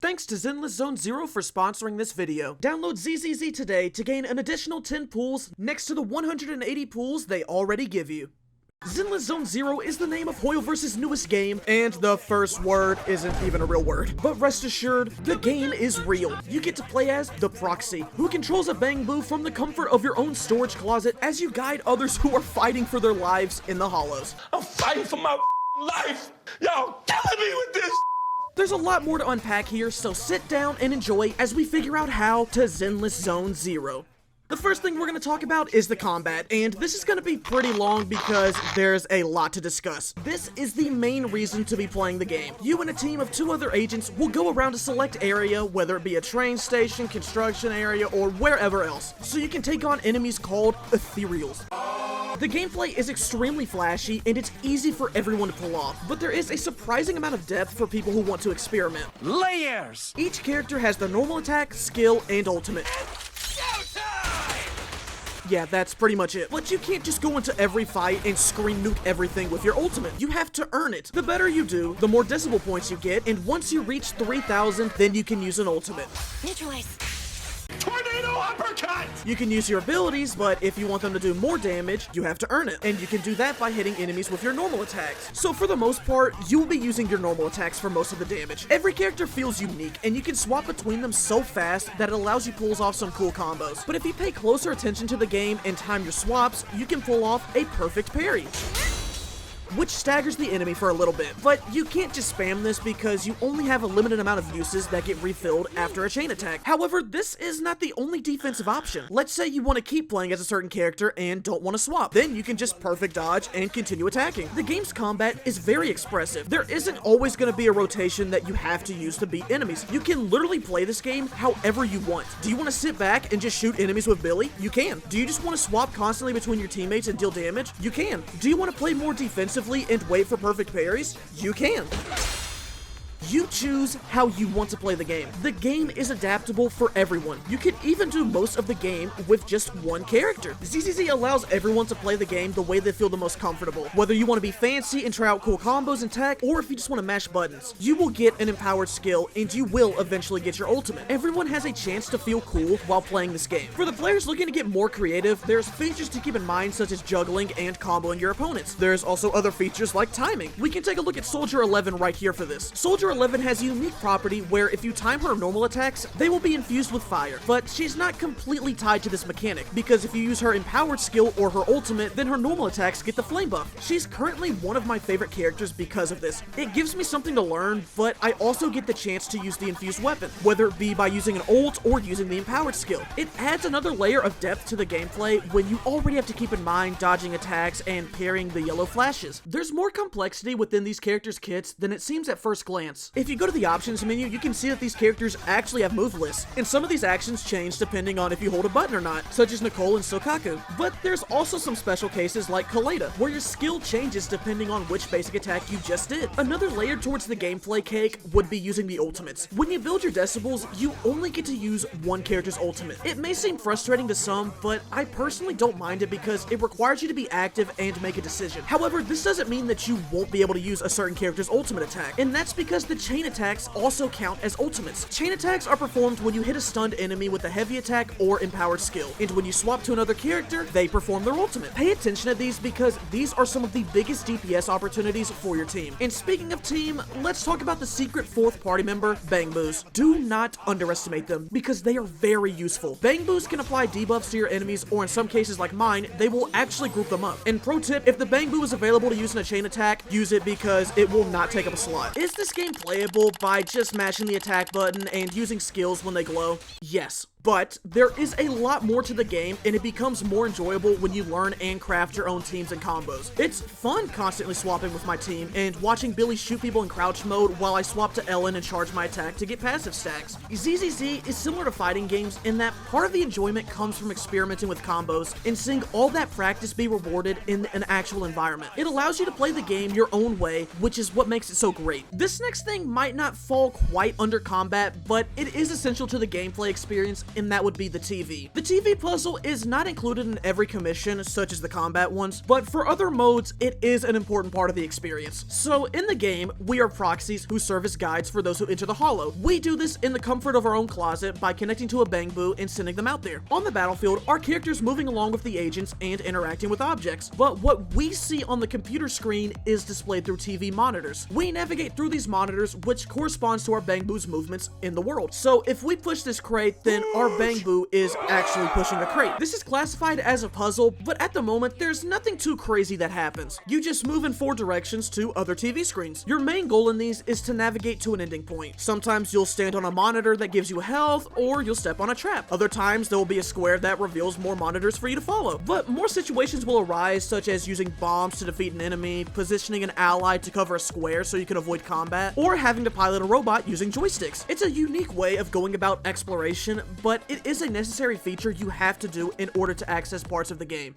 Thanks to Zenless Zone Zero for sponsoring this video. Download ZZZ today to gain an additional 10 pools next to the 180 pools they already give you. Zenless Zone Zero is the name of Hoyoverse's newest game, and the first word isn't even a real word. But rest assured, the game is real. You get to play as the Proxy, who controls a Bangbu from the comfort of your own storage closet as you guide others who are fighting for their lives in the Hollows. I'm fighting for my life! Y'all killing me with this! There's a lot more to unpack here, so sit down and enjoy as we figure out how to Zenless Zone Zero. The first thing we're going to talk about is the combat, and this is going to be pretty long because there's a lot to discuss. This is the main reason to be playing the game. You and a team of 2 other agents will go around a select area, whether it be a train station, construction area, or wherever else, so you can take on enemies called ethereals. The gameplay is extremely flashy, and it's easy for everyone to pull off, but there is a surprising amount of depth for people who want to experiment. Layers! Each character has their normal attack, skill, and ultimate. Yeah, that's pretty much it. But you can't just go into every fight and scream nuke everything with your ultimate. You have to earn it. The better you do, the more decibel points you get, and once you reach 3,000, then you can use an ultimate. Neutralize. Tornado uppercut! You can use your abilities, but if you want them to do more damage, you have to earn it. And you can do that by hitting enemies with your normal attacks. So for the most part, you will be using your normal attacks for most of the damage. Every character feels unique, and you can swap between them so fast that it allows you pulls off some cool combos. But if you pay closer attention to the game and time your swaps, you can pull off a perfect parry, which staggers the enemy for a little bit. But you can't just spam this because you only have a limited amount of uses that get refilled after a chain attack. However, this is not the only defensive option. Let's say you want to keep playing as a certain character and don't want to swap. Then you can just perfect dodge and continue attacking. The game's combat is very expressive. There isn't always going to be a rotation that you have to use to beat enemies. You can literally play this game however you want. Do you want to sit back and just shoot enemies with Billy? You can. Do you just want to swap constantly between your teammates and deal damage? You can. Do you want to play more defensively and wait for perfect parries? You can. You choose how you want to play the game. The game is adaptable for everyone. You can even do most of the game with just one character. ZZZ allows everyone to play the game the way they feel the most comfortable. Whether you want to be fancy and try out cool combos and tech, or if you just want to mash buttons, you will get an empowered skill and you will eventually get your ultimate. Everyone has a chance to feel cool while playing this game. For the players looking to get more creative, there's features to keep in mind such as juggling and comboing your opponents. There's also other features like timing. We can take a look at Soldier 11 right here for this. Soldier 11 has a unique property where if you time her normal attacks, they will be infused with fire, but she's not completely tied to this mechanic, because if you use her empowered skill or her ultimate, then her normal attacks get the flame buff. She's currently one of my favorite characters because of this. It gives me something to learn, but I also get the chance to use the infused weapon, whether it be by using an ult or using the empowered skill. It adds another layer of depth to the gameplay when you already have to keep in mind dodging attacks and parrying the yellow flashes. There's more complexity within these characters' kits than it seems at first glance. If you go to the options menu, you can see that these characters actually have move lists, and some of these actions change depending on if you hold a button or not, such as Nicole and Sokaku. But there's also some special cases like Kaleda, where your skill changes depending on which basic attack you just did. Another layer towards the gameplay cake would be using the ultimates. When you build your decibels, you only get to use one character's ultimate. It may seem frustrating to some, but I personally don't mind it because it requires you to be active and make a decision. However, this doesn't mean that you won't be able to use a certain character's ultimate attack, and that's because the chain attacks also count as ultimates. Chain attacks are performed when you hit a stunned enemy with a heavy attack or empowered skill, and when you swap to another character, they perform their ultimate. Pay attention to these because these are some of the biggest DPS opportunities for your team. And speaking of team, let's talk about the secret 4th party member, Bangbus. Do not underestimate them because they are very useful. Bangbus can apply debuffs to your enemies, or in some cases like mine, they will actually group them up. And pro tip, if the Bangbu is available to use in a chain attack, use it because it will not take up a slot. Is this game playable by just mashing the attack button and using skills when they glow? Yes. But there is a lot more to the game, and it becomes more enjoyable when you learn and craft your own teams and combos. It's fun constantly swapping with my team and watching Billy shoot people in crouch mode while I swap to Ellen and charge my attack to get passive stacks. ZZZ is similar to fighting games in that part of the enjoyment comes from experimenting with combos and seeing all that practice be rewarded in an actual environment. It allows you to play the game your own way, which is what makes it so great. This next thing might not fall quite under combat, but it is essential to the gameplay experience, and that would be the TV. The TV puzzle is not included in every commission, such as the combat ones, but for other modes, it is an important part of the experience. So in the game, we are proxies who serve as guides for those who enter the Hollow. We do this in the comfort of our own closet by connecting to a bangbu and sending them out there. On the battlefield, our characters moving along with the agents and interacting with objects, but what we see on the computer screen is displayed through TV monitors. We navigate through these monitors, which corresponds to our bangbu's movements in the world. So if we push this crate, then our bangbu is actually pushing a crate. This is classified as a puzzle, but at the moment, there's nothing too crazy that happens. You just move in 4 directions to other TV screens. Your main goal in these is to navigate to an ending point. Sometimes you'll stand on a monitor that gives you health, or you'll step on a trap. Other times, there will be a square that reveals more monitors for you to follow. But more situations will arise, such as using bombs to defeat an enemy, positioning an ally to cover a square so you can avoid combat, or having to pilot a robot using joysticks. It's a unique way of going about exploration, but it is a necessary feature you have to do in order to access parts of the game.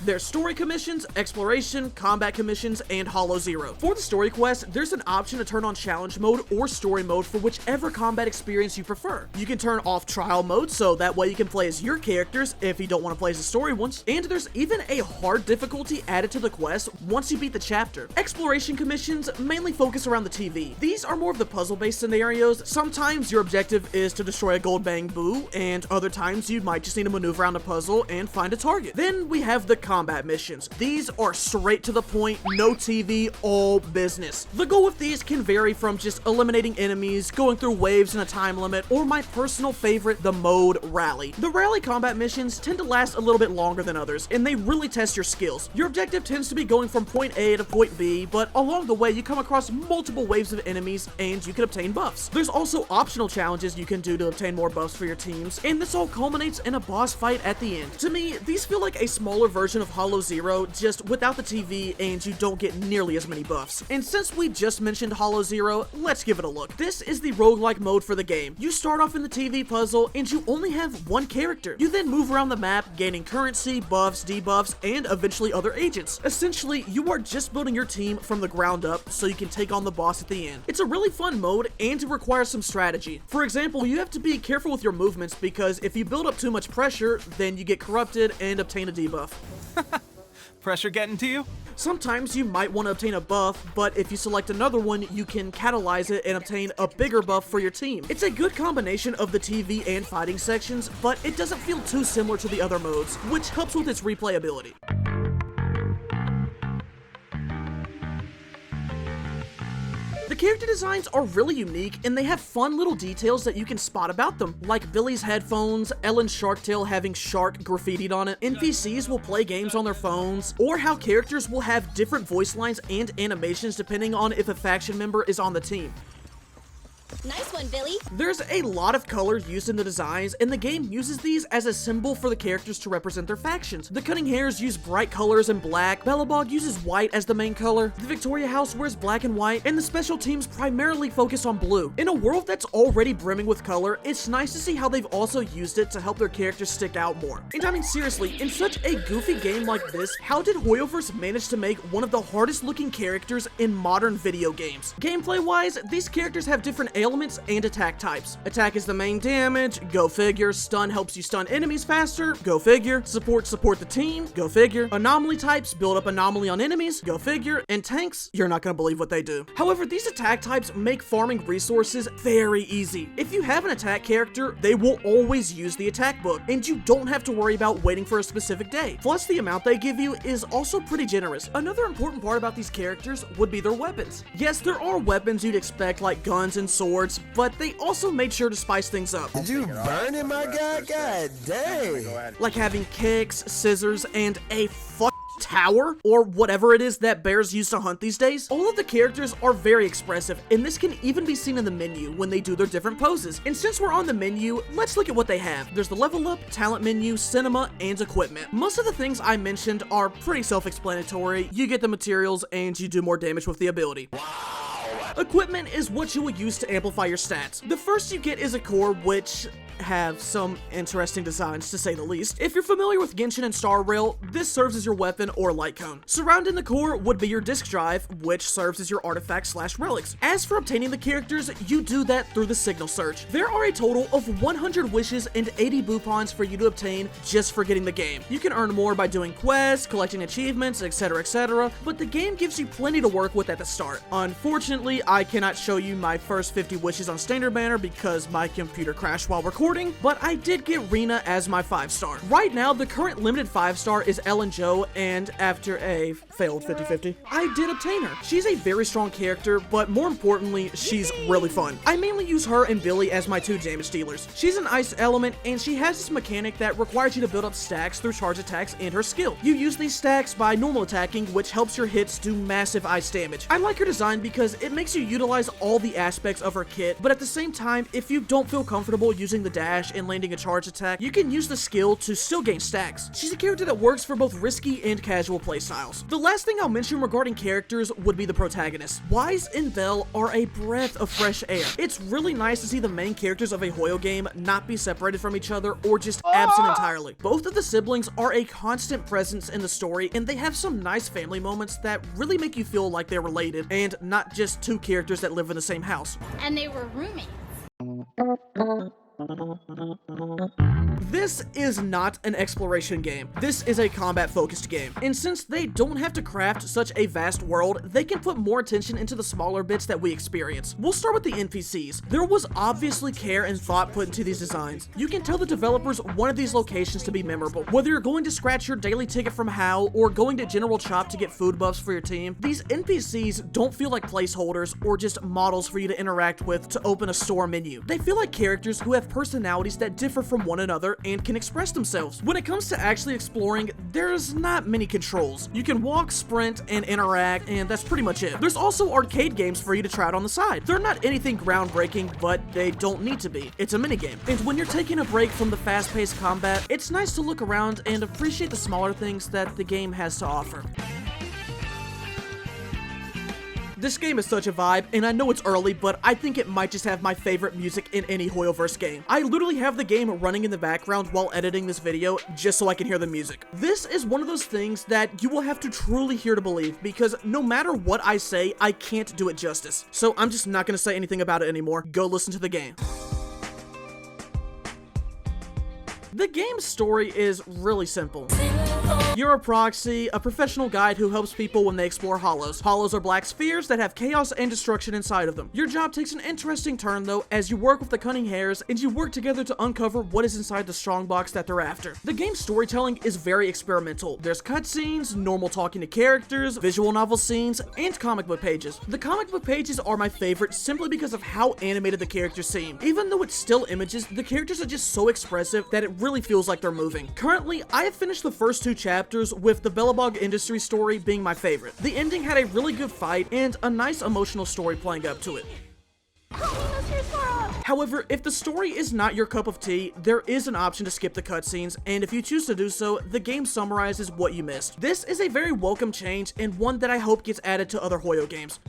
There's story commissions, exploration, combat commissions, and Hollow Zero. For the story quest, there's an option to turn on challenge mode or story mode for whichever combat experience you prefer. You can turn off trial mode, so that way you can play as your characters if you don't want to play as the story ones, and there's even a hard difficulty added to the quest once you beat the chapter. Exploration commissions mainly focus around the TV. These are more of the puzzle-based scenarios. Sometimes your objective is to destroy a gold bangbu, and other times you might just need to maneuver around a puzzle and find a target. Then we have the combat missions. These are straight to the point, no TV, all business. The goal with these can vary from just eliminating enemies, going through waves in a time limit, or my personal favorite, the mode Rally. The Rally combat missions tend to last a little bit longer than others, and they really test your skills. Your objective tends to be going from point A to point B, but along the way you come across multiple waves of enemies, and you can obtain buffs. There's also optional challenges you can do to obtain more buffs for your teams, and this all culminates in a boss fight at the end. To me, these feel like a smaller version of Hollow Zero, just without the TV, and you don't get nearly as many buffs. And since we just mentioned Hollow Zero, let's give it a look. This is the roguelike mode for the game. You start off in the TV puzzle, and you only have one character. You then move around the map, gaining currency, buffs, debuffs, and eventually other agents. Essentially, you are just building your team from the ground up so you can take on the boss at the end. It's a really fun mode, and it requires some strategy. For example, you have to be careful with your movements, because if you build up too much pressure, then you get corrupted and obtain a debuff. Pressure getting to you? Sometimes you might want to obtain a buff, but if you select another one, you can catalyze it and obtain a bigger buff for your team. It's a good combination of the TV and fighting sections, but it doesn't feel too similar to the other modes, which helps with its replayability. The character designs are really unique, and they have fun little details that you can spot about them, like Billy's headphones, Ellen's shark tail having shark graffitied on it, NPCs will play games on their phones, or how characters will have different voice lines and animations depending on if a faction member is on the team. Nice one, Billy. There's a lot of colors used in the designs, and the game uses these as a symbol for the characters to represent their factions. The Cunning Hares use bright colors and black, Bellabog uses white as the main color, the Victoria House wears black and white, and the special teams primarily focus on blue. In a world that's already brimming with color, it's nice to see how they've also used it to help their characters stick out more. And I mean seriously, in such a goofy game like this, how did Hoyoverse manage to make one of the hardest looking characters in modern video games? Gameplay wise, these characters have different elements and attack types. Attack is the main damage, go figure. Stun helps you stun enemies faster, go figure. Support the team, go figure. Anomaly types build up anomaly on enemies, go figure. And tanks, you're not gonna believe what they do. However, these attack types make farming resources very easy. If you have an attack character, they will always use the attack book, and you don't have to worry about waiting for a specific day. Plus, the amount they give you is also pretty generous. Another important part about these characters would be their weapons. Yes, there are weapons you'd expect like guns and swords, but they also made sure to spice things up. Did you burn it, my guy? God dang. Like having kicks, scissors, and a tower, or whatever it is that bears use to hunt these days. All of the characters are very expressive, and this can even be seen in the menu when they do their different poses. And since we're on the menu, let's look at what they have. There's the level up, talent menu, cinema, and equipment. Most of the things I mentioned are pretty self-explanatory. You get the materials, and you do more damage with the ability. Equipment is what you will use to amplify your stats. The first you get is a core, which have some interesting designs, to say the least. If you're familiar with Genshin and Star Rail, this serves as your weapon or light cone. Surrounding the core would be your disk drive, which serves as your artifacts/relics. As for obtaining the characters, you do that through the signal search. There are a total of 100 wishes and 80 boopons for you to obtain just for getting the game. You can earn more by doing quests, collecting achievements, etc., but the game gives you plenty to work with at the start. Unfortunately, I cannot show you my first 50 wishes on Standard Banner because my computer crashed while recording, but I did get Rena as my 5-star. Right now, the current limited 5-star is Ellen Jo, and after a failed 50-50, I did obtain her. She's a very strong character, but more importantly, she's really fun. I mainly use her and Billy as my 2 damage dealers. She's an ice element, and she has this mechanic that requires you to build up stacks through charge attacks and her skill. You use these stacks by normal attacking, which helps your hits do massive ice damage. I like her design because it makes you utilize all the aspects of her kit, but at the same time, if you don't feel comfortable using the dash and landing a charge attack, you can use the skill to still gain stacks. She's a character that works for both risky and casual playstyles. The last thing I'll mention regarding characters would be the protagonists. Wise and Belle are a breath of fresh air. It's really nice to see the main characters of a Hoyo game not be separated from each other or just absent entirely. Both of the siblings are a constant presence in the story, and they have some nice family moments that really make you feel like they're related and not just 2 characters that live in the same house. And they were roommates. This is not an exploration game. This is a combat-focused game. And since they don't have to craft such a vast world, they can put more attention into the smaller bits that we experience. We'll start with the NPCs. There was obviously care and thought put into these designs. You can tell the developers wanted these locations to be memorable. Whether you're going to scratch your daily ticket from Hal or going to General Chop to get food buffs for your team, these NPCs don't feel like placeholders or just models for you to interact with to open a store menu. They feel like characters who have personalities that differ from one another and can express themselves. When it comes to actually exploring, there's not many controls. You can walk, sprint, and interact, and that's pretty much it. There's also arcade games for you to try out on the side. They're not anything groundbreaking, but they don't need to be. It's a minigame. And when you're taking a break from the fast-paced combat, it's nice to look around and appreciate the smaller things that the game has to offer. This game is such a vibe, and I know it's early, but I think it might just have my favorite music in any Hoyoverse game. I literally have the game running in the background while editing this video just so I can hear the music. This is one of those things that you will have to truly hear to believe, because no matter what I say, I can't do it justice. So I'm just not gonna say anything about it anymore. Go listen to the game. The game's story is really simple. You're a proxy, a professional guide who helps people when they explore hollows. Hollows are black spheres that have chaos and destruction inside of them. Your job takes an interesting turn though, as you work with the cunning hares and you work together to uncover what is inside the strongbox that they're after. The game's storytelling is very experimental. There's cutscenes, normal talking to characters, visual novel scenes, and comic book pages. The comic book pages are my favorite simply because of how animated the characters seem. Even though it's still images, the characters are just so expressive that it really feels like they're moving. Currently, I have finished the first 2 chapters, with the Bellabog Industries story being my favorite. The ending had a really good fight and a nice emotional story playing up to it. However, if the story is not your cup of tea, there is an option to skip the cutscenes, and if you choose to do so, the game summarizes what you missed. This is a very welcome change and one that I hope gets added to other Hoyo games.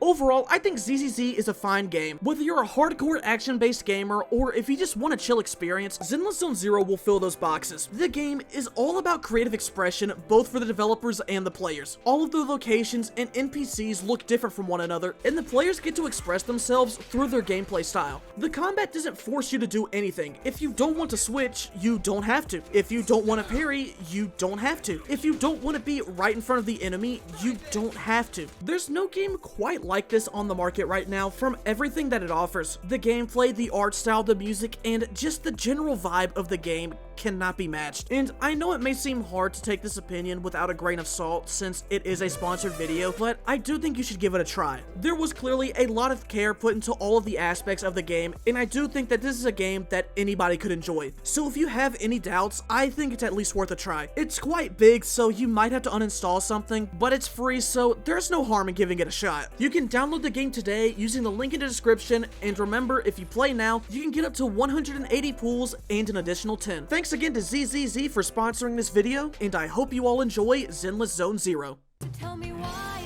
Overall, I think ZZZ is a fine game. Whether you're a hardcore action-based gamer or if you just want a chill experience, Zenless Zone Zero will fill those boxes. The game is all about creative expression, both for the developers and the players. All of the locations and NPCs look different from one another, and the players get to express themselves through their gameplay style. The combat doesn't force you to do anything. If you don't want to switch, you don't have to. If you don't want to parry, you don't have to. If you don't want to be right in front of the enemy, you don't have to. There's no game quite like this on the market right now from everything that it offers. The gameplay, the art style, the music, and just the general vibe of the game cannot be matched. And I know it may seem hard to take this opinion without a grain of salt since it is a sponsored video, but I do think you should give it a try. There was clearly a lot of care put into all of the aspects of the game, and I do think that this is a game that anybody could enjoy. So if you have any doubts, I think it's at least worth a try. It's quite big, so you might have to uninstall something, but it's free, so there's no harm in giving it a shot. You can download the game today using the link in the description, and remember, if you play now, you can get up to 180 pools and an additional 10. Thanks again to ZZZ for sponsoring this video, and I hope you all enjoy Zenless Zone Zero. Tell me why.